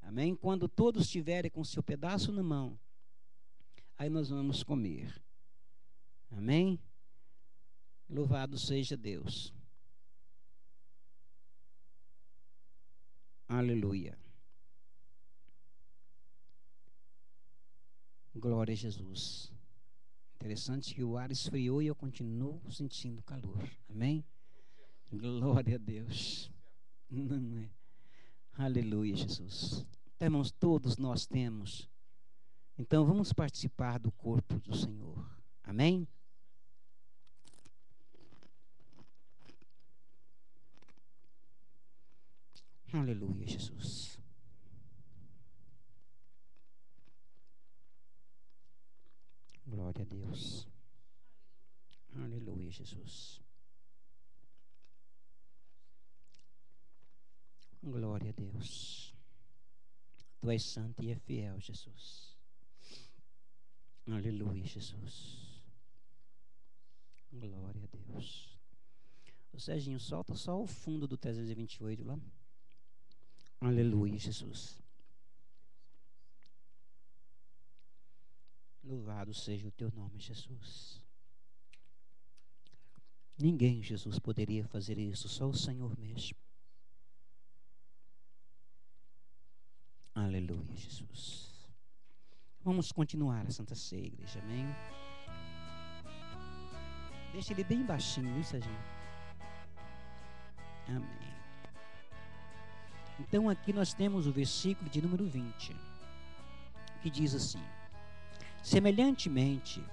Amém? Quando todos estiverem com o seu pedaço na mão, aí nós vamos comer. Amém? Louvado seja Deus. Aleluia. Glória a Jesus. Interessante que o ar esfriou e eu continuo sentindo calor. Amém? Glória a Deus. Não é? Aleluia, Jesus. Então, irmãos, todos nós temos. Então, vamos participar do corpo do Senhor. Amém? Aleluia, Jesus. Glória a Deus. Aleluia, Jesus. Glória a Deus. Tu és santo e é fiel, Jesus. Aleluia, Jesus. Glória a Deus. O Serginho, solta só o fundo do 328 lá. Aleluia, Jesus. Louvado seja o teu nome, Jesus. Ninguém, Jesus, poderia fazer isso, só o Senhor mesmo. Aleluia, Jesus. Vamos continuar a Santa Ceia, igreja, amém? Deixa ele bem baixinho, viu, Serginho? Amém. Então aqui nós temos o versículo de número 20, que diz assim: semelhantemente,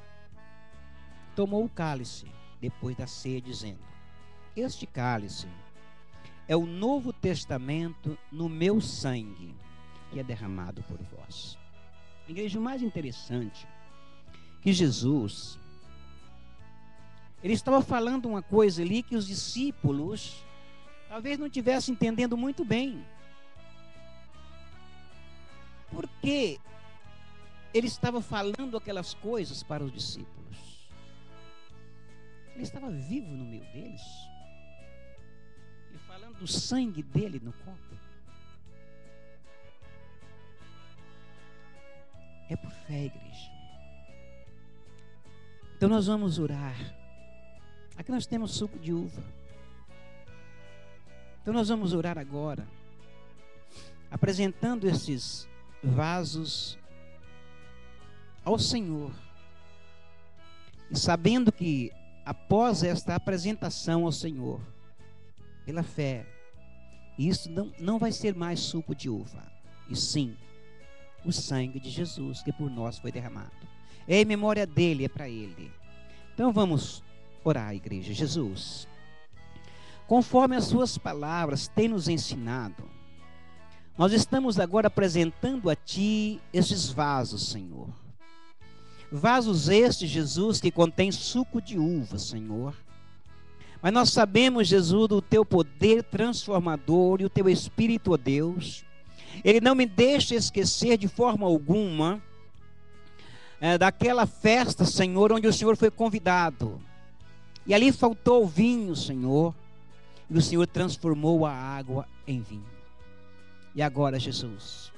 tomou o cálice depois da ceia, dizendo: este cálice é o novo testamento no meu sangue, que é derramado por vós. Igreja, o mais interessante que Jesus, ele estava falando uma coisa ali que os discípulos talvez não estivessem entendendo muito bem. Porque ele estava falando aquelas coisas para os discípulos. Ele estava vivo no meio deles. E falando do sangue dele no copo. É por fé, igreja. Então nós vamos orar. Aqui nós temos suco de uva. Então nós vamos orar agora, apresentando esses vasos ao Senhor. E sabendo que após esta apresentação ao Senhor, pela fé, isso não vai ser mais suco de uva, e sim o sangue de Jesus, que por nós foi derramado. É em memória dele, é para ele. Então vamos orar, igreja. Jesus, conforme as suas palavras têm nos ensinado, nós estamos agora apresentando a ti estes vasos, Senhor. Vasos estes, Jesus, que contém suco de uva, Senhor. Mas nós sabemos, Jesus, do teu poder transformador e o teu Espírito, ó Deus. Ele não me deixa esquecer de forma alguma daquela festa, Senhor, onde o Senhor foi convidado. E ali faltou o vinho, Senhor. E o Senhor transformou a água em vinho. E agora, Jesus,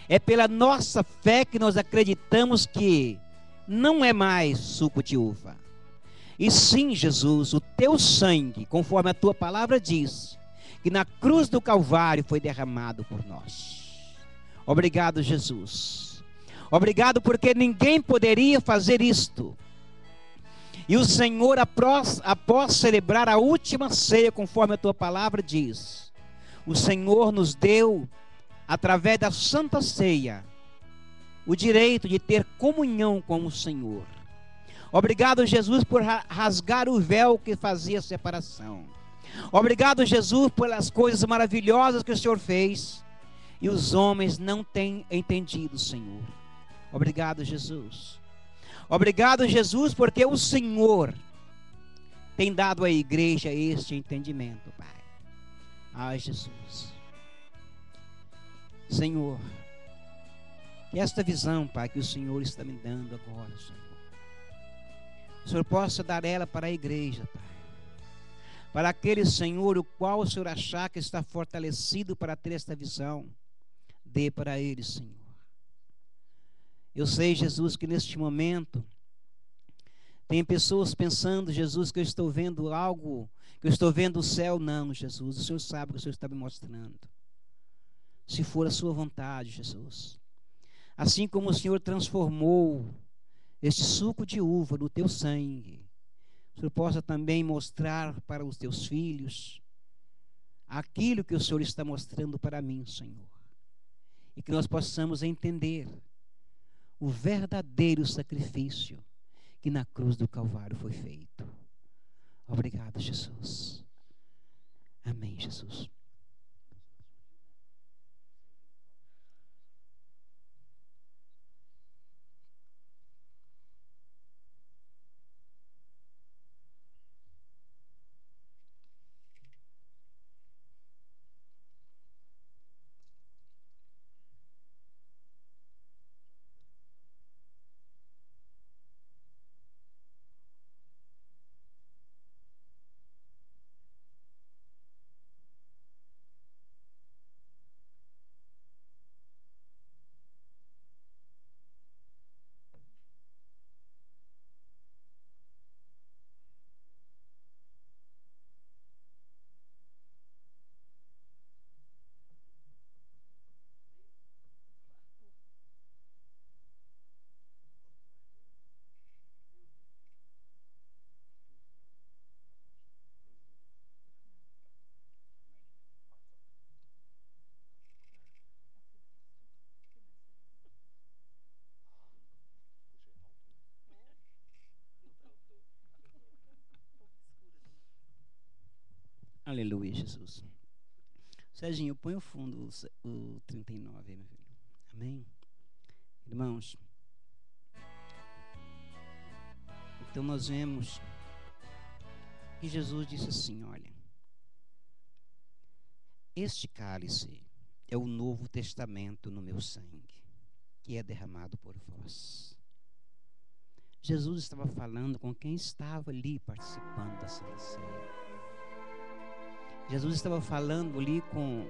é pela nossa fé que nós acreditamos que não é mais suco de uva. E sim, Jesus, o teu sangue, conforme a tua palavra diz, que na cruz do Calvário foi derramado por nós. Obrigado, Jesus. Obrigado porque ninguém poderia fazer isto. E o Senhor, após celebrar a última ceia, conforme a tua palavra diz, o Senhor nos deu, através da Santa Ceia, o direito de ter comunhão com o Senhor. Obrigado, Jesus, por rasgar o véu que fazia a separação. Obrigado, Jesus, pelas coisas maravilhosas que o Senhor fez. E os homens não têm entendido, Senhor. Obrigado, Jesus. Obrigado, Jesus, porque o Senhor tem dado à igreja este entendimento, Pai. Ai, Jesus. Senhor, que esta visão, Pai, que o Senhor está me dando agora, Senhor, o Senhor possa dar ela para a igreja, Pai. Para aquele, Senhor, o qual o Senhor achar que está fortalecido para ter esta visão, dê para ele, Senhor. Eu sei, Jesus, que neste momento tem pessoas pensando, Jesus, que eu estou vendo algo, que eu estou vendo o céu. Não, Jesus, o Senhor sabe o que o Senhor está me mostrando. Se for a sua vontade, Jesus. Assim como o Senhor transformou este suco de uva no teu sangue, o Senhor possa também mostrar para os teus filhos aquilo que o Senhor está mostrando para mim, Senhor. E que nós possamos entender o verdadeiro sacrifício que na cruz do Calvário foi feito. Obrigado, Jesus. Amém, Jesus. Aleluia, Jesus. Serginho, põe o fundo, o 39 aí, meu filho. Amém? Irmãos, então nós vemos que Jesus disse assim, olha, este cálice é o novo testamento no meu sangue, que é derramado por vós. Jesus estava falando com quem estava ali participando da Santa Ceia. Jesus estava falando ali com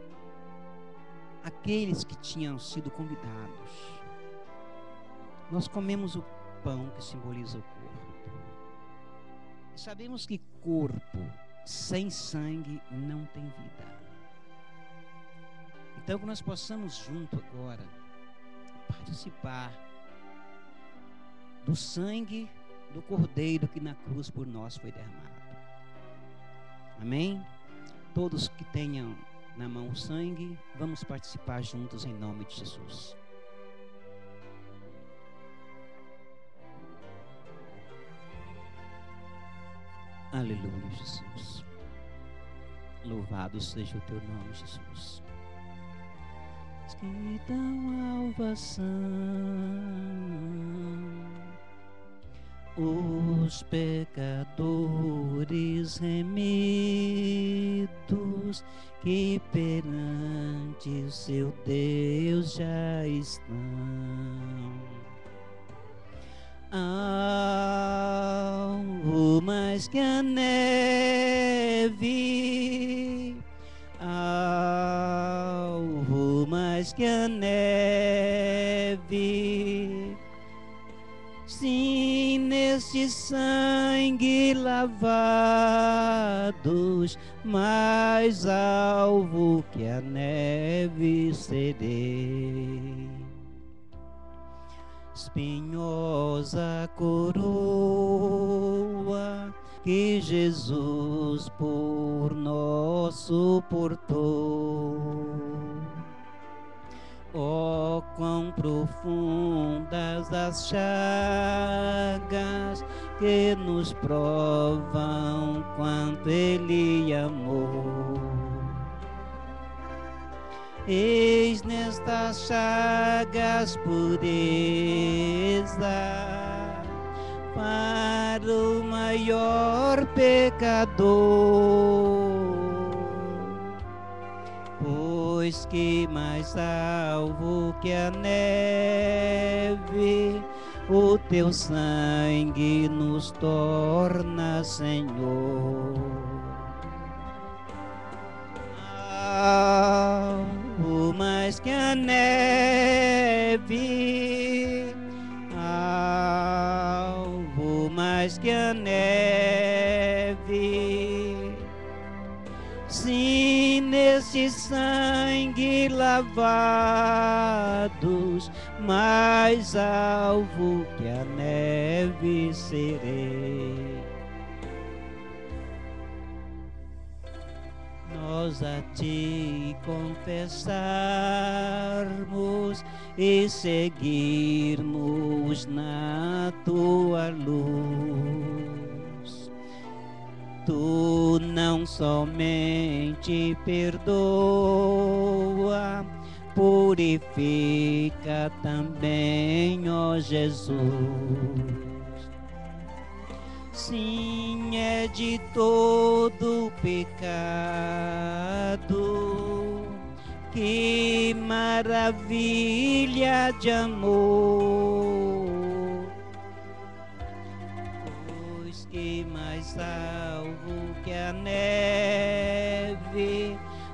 aqueles que tinham sido convidados. Nós comemos o pão que simboliza o corpo. E sabemos que corpo sem sangue não tem vida. Então que nós possamos junto agora participar do sangue do Cordeiro que na cruz por nós foi derramado. Amém? Todos que tenham na mão o sangue, vamos participar juntos em nome de Jesus. Aleluia, Jesus. Louvado seja o teu nome, Jesus. Que dão salvação, os pecadores remidos que perante seu Deus já estão. Algo mais que a neve, algo mais que a neve, sim, neste sangue lavados, mais alvo que a neve serei. Espinhosa coroa que Jesus por nós suportou. Oh, quão profundas as chagas que nos provam quanto Ele amou. Eis nestas chagas pureza para o maior pecador, pois que mais alvo que a neve, o teu sangue nos torna, Senhor. Alvo mais que a neve, alvo mais que a neve, sim, neste sangue lavados, mais alvo que a neve serei. Nós a ti confessarmos e seguirmos na tua luz. Tu não somente perdoa, purifica também, ó Jesus. Sim, é de todo pecado, que maravilha de amor, pois que mais alvo que a neve,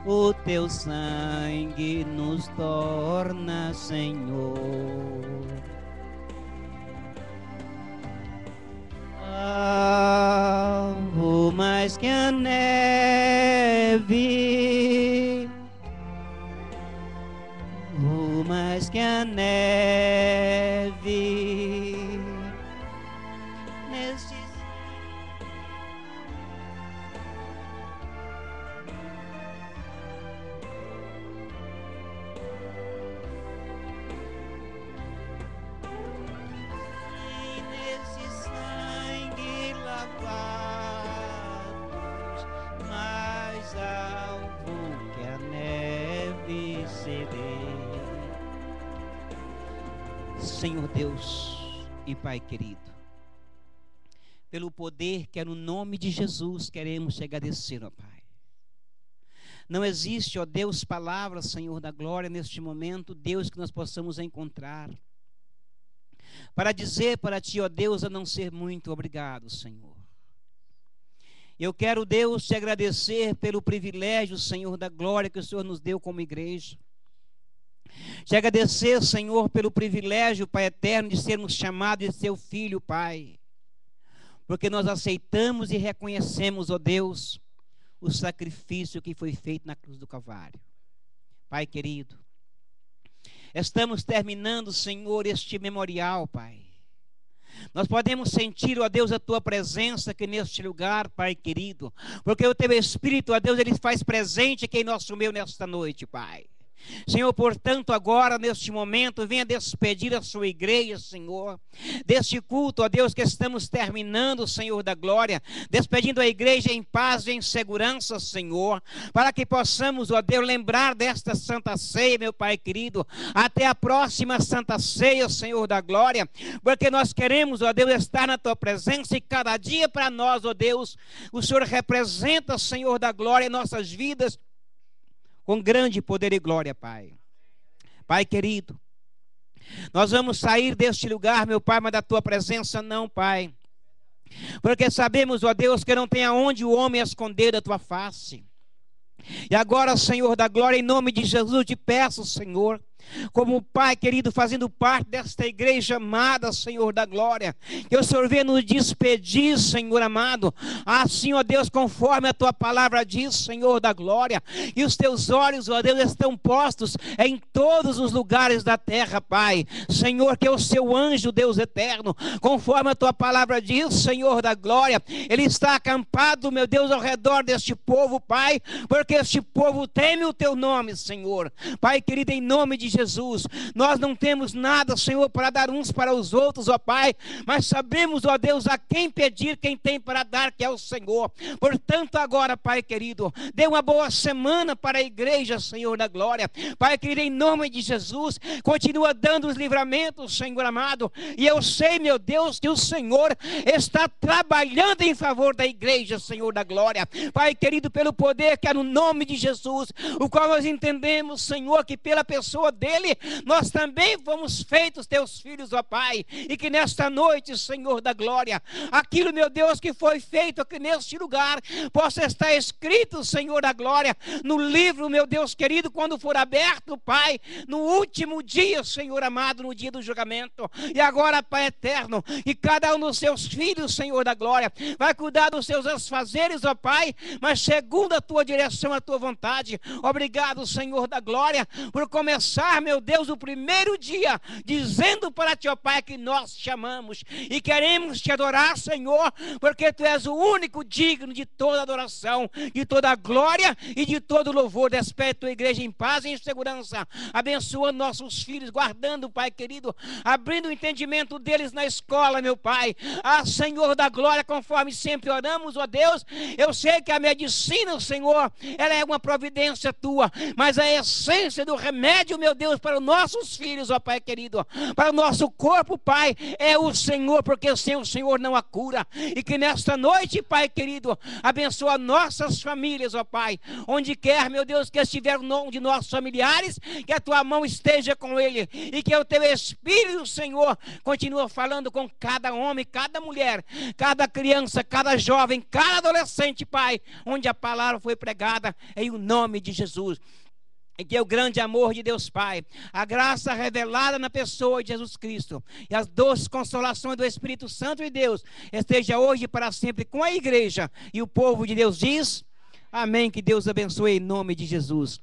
o teu sangue nos torna, Senhor. Alvo mais que a neve, o mais que a neve, nestes sangue lavados, mais alvo que a neve serei. Senhor Deus e Pai querido, pelo poder que é no nome de Jesus, queremos te agradecer, ó Pai. Não existe, ó Deus, palavra, Senhor da glória, neste momento, Deus, que nós possamos encontrar para dizer para ti, ó Deus, a não ser muito obrigado, Senhor. Eu quero, Deus, te agradecer pelo privilégio, Senhor da glória, que o Senhor nos deu como igreja. Te agradecer, Senhor, pelo privilégio, Pai eterno, de sermos chamados de seu filho, Pai. Porque nós aceitamos e reconhecemos, ó Deus, o sacrifício que foi feito na cruz do Calvário. Pai querido, estamos terminando, Senhor, este memorial, Pai. Nós podemos sentir, ó Deus, a tua presença aqui neste lugar, Pai querido. Porque o teu Espírito, ó Deus, ele faz presente aqui em nosso meio nesta noite, Pai. Senhor, portanto, agora, neste momento, venha despedir a sua igreja, Senhor, deste culto, ó Deus, que estamos terminando, Senhor da glória, despedindo a igreja em paz e em segurança, Senhor, para que possamos, ó Deus, lembrar desta Santa Ceia, meu Pai querido, até a próxima Santa Ceia, Senhor da glória, porque nós queremos, ó Deus, estar na tua presença e cada dia para nós, ó Deus, o Senhor representa, Senhor da glória, em nossas vidas, com grande poder e glória, Pai. Pai querido, nós vamos sair deste lugar, meu Pai, mas da tua presença não, Pai. Porque sabemos, ó Deus, que não tem aonde o homem esconder da tua face. E agora, Senhor da glória, em nome de Jesus, eu te peço, Senhor, como Pai querido, fazendo parte desta igreja amada, Senhor da glória, que o Senhor venha nos despedir, Senhor amado, assim, ó Deus, conforme a tua palavra diz, Senhor da glória, e os teus olhos, ó Deus, estão postos em todos os lugares da terra, Pai, Senhor, que é o seu anjo, Deus eterno, conforme a tua palavra diz, Senhor da glória, ele está acampado, meu Deus, ao redor deste povo, Pai, porque este povo teme o teu nome, Senhor. Pai querido, em nome de Jesus, nós não temos nada, Senhor, para dar uns para os outros, ó Pai, mas sabemos, ó Deus, a quem pedir, quem tem para dar, que é o Senhor. Portanto, agora, Pai querido, dê uma boa semana para a igreja, Senhor da glória. Pai querido, em nome de Jesus, continua dando os livramentos, Senhor amado, e eu sei, meu Deus, que o Senhor está trabalhando em favor da igreja, Senhor da glória. Pai querido, pelo poder que é no nome de Jesus, o qual nós entendemos, Senhor, que pela pessoa dele, nós também fomos feitos teus filhos, ó Pai, e que nesta noite, Senhor da glória, aquilo, meu Deus, que foi feito aqui neste lugar, possa estar escrito, Senhor da glória, no livro, meu Deus querido, quando for aberto, Pai, no último dia, Senhor amado, no dia do julgamento. E agora, Pai eterno, e cada um dos seus filhos, Senhor da glória, vai cuidar dos seus afazeres, ó Pai, mas segundo a tua direção, a tua vontade. Obrigado, Senhor da glória, por começar começar, meu Deus, o primeiro dia, dizendo para ti, ó Pai, que nós te amamos e queremos te adorar, Senhor, porque tu és o único digno de toda adoração, de toda glória e de todo louvor. Despede a tua igreja em paz e em segurança, abençoando nossos filhos, guardando, Pai querido, abrindo o entendimento deles na escola, meu Pai. Senhor da glória, conforme sempre oramos, ó Deus, eu sei que a medicina, Senhor, ela é uma providência tua, mas a essência do remédio, meu Deus, para os nossos filhos, ó Pai querido, para o nosso corpo, Pai, é o Senhor, porque sem o Senhor não há cura. E que nesta noite, Pai querido, abençoa nossas famílias, ó Pai, onde quer, meu Deus, que estiver o nome de nossos familiares, que a tua mão esteja com ele, e que o teu Espírito, Senhor, continue falando com cada homem, cada mulher, cada criança, cada jovem, cada adolescente, Pai, onde a palavra foi pregada, em o nome de Jesus. E que o grande amor de Deus Pai, a graça revelada na pessoa de Jesus Cristo e as doces consolações do Espírito Santo de Deus esteja hoje e para sempre com a igreja. E o povo de Deus diz, amém, que Deus abençoe em nome de Jesus.